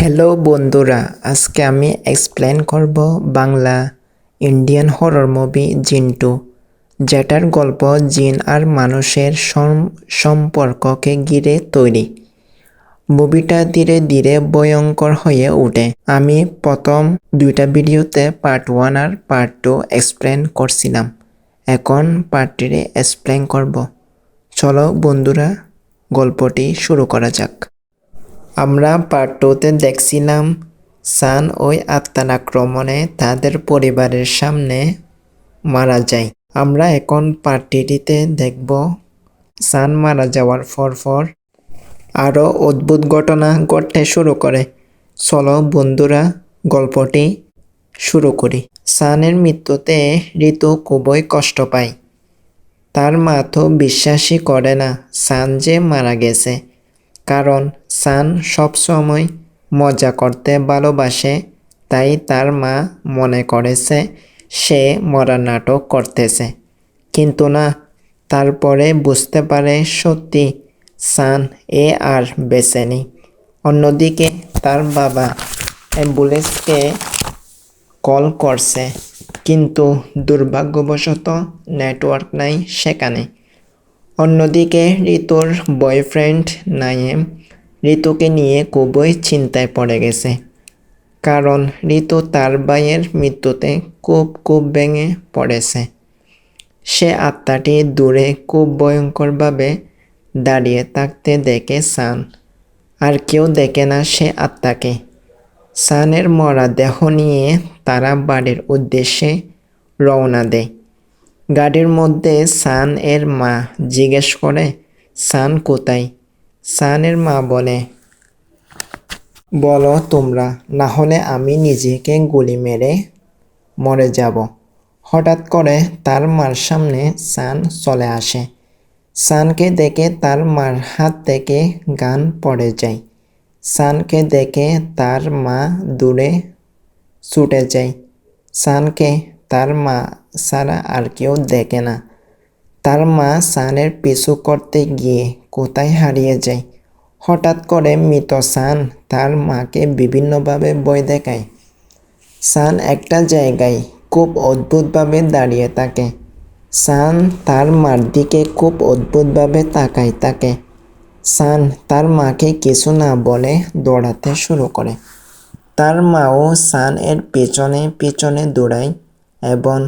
Hello বন্ধুরা, আজকে আমি এক্সপ্লেন করব বাংলা ইন্ডিয়ান হরর মুভি জিন 2, যেটার গল্প জিন আর মানুষের সম্পর্ককে ঘিরে তৈরি। মুভিটা ধীরে ধীরে ভয়ঙ্কর হয়ে ওঠে। আমি প্রথম দুইটা ভিডিওতে পার্ট 1 আর পার্ট 2 এক্সপ্লেন করছিলাম, এখন পার্ট 3 এক্সপ্লেন করব। চলো বন্ধুরা, গল্পটি শুরু করা যাক। আমরা পার্ট 2তে দেখছিলাম সান ওই আত্মার আক্রমণে তাদের পরিবারের সামনে মারা যায়। আমরা এখন পার্ট 3তে দেখব সান মারা যাওয়ার পর আরও অদ্ভুত ঘটনা ঘটতে শুরু করে। চলো বন্ধুরা, গল্পটি শুরু করি। সানের মৃত্যুতে ঋতু খুবই কষ্ট পায়। তার মা তো বিশ্বাসই করে না সান যে মারা গেছে, কারণ সান সবসময় মজা করতে ভালোবাসে। তাই তার মা মনে করেছে সে মরার নাটক করতেছে, কিন্তু না। তারপরে বুঝতে পারে সত্যি সান আর বেঁচে নেই। অন্যদিকে তার বাবা অ্যাম্বুলেন্সকে কল করছে, কিন্তু দুর্ভাগ্যবশত নেটওয়ার্ক নাই সেখানে। অন্যদিকে ঋতুর বয়ফ্রেন্ড নাইম ঋতুকে নিয়ে খুবই চিন্তায় পড়ে গেছে, কারণ ঋতু তার ভাইয়ের মৃত্যুতে খুব ভেঙে পড়েছে। সে আত্মাটি দূরে খুব ভয়ঙ্করভাবে দাঁড়িয়ে থাকতে দেখে সান, আর কেউ দেখে না সে আত্মাকে। সানের মরা দেহ নিয়ে তারা বাড়ির উদ্দেশ্যে রওনা দেয়। গাড়ির মধ্যে সান এর মা জিজ্ঞেস করে, সান কোথায়? সানের মা বলো তোমরা, না হলে আমি নিজেকে গুলি মেরে মরে যাব। হঠাৎ করে তার মার সামনে সান চলে আসে। সানকে দেখে তার মার হাত থেকে গান পড়ে যায়। সানকে দেখে তার মা দূরে ছুটে যায়। সানকে তার মা ছাড়া আর কেউ দেখে না। তার মা সানের পিছু করতে গিয়ে কোথায় হারিয়ে যায়। হঠাৎ করে মৃত সান তার মাকে বিভিন্নভাবে ভয় দেখায়। সান একটা জায়গায় খুব অদ্ভুতভাবে দাঁড়িয়ে থাকে। সান তার মার দিকে খুব অদ্ভুতভাবে তাকায় থাকে। সান তার মাকে কিছু না বলে দৌড়াতে শুরু করে। তার মাও সান এর পিছনে দৌড়ায় এবং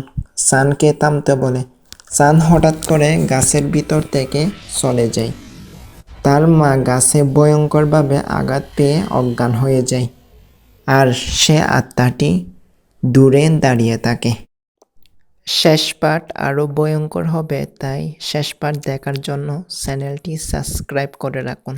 সানকে থামতে বলে। সান হঠাৎ করে গাছের ভিতর থেকে চলে যায়। তার মা গাছে ভয়ঙ্করভাবে আঘাত পেয়ে অজ্ঞান হয়ে যায়, আর সে আত্মাটি দূরে দাঁড়িয়ে থাকে। শেষ পার্ট আরও ভয়ঙ্কর হবে, তাই শেষ পার্ট দেখার জন্য চ্যানেলটি সাবস্ক্রাইব করে রাখুন।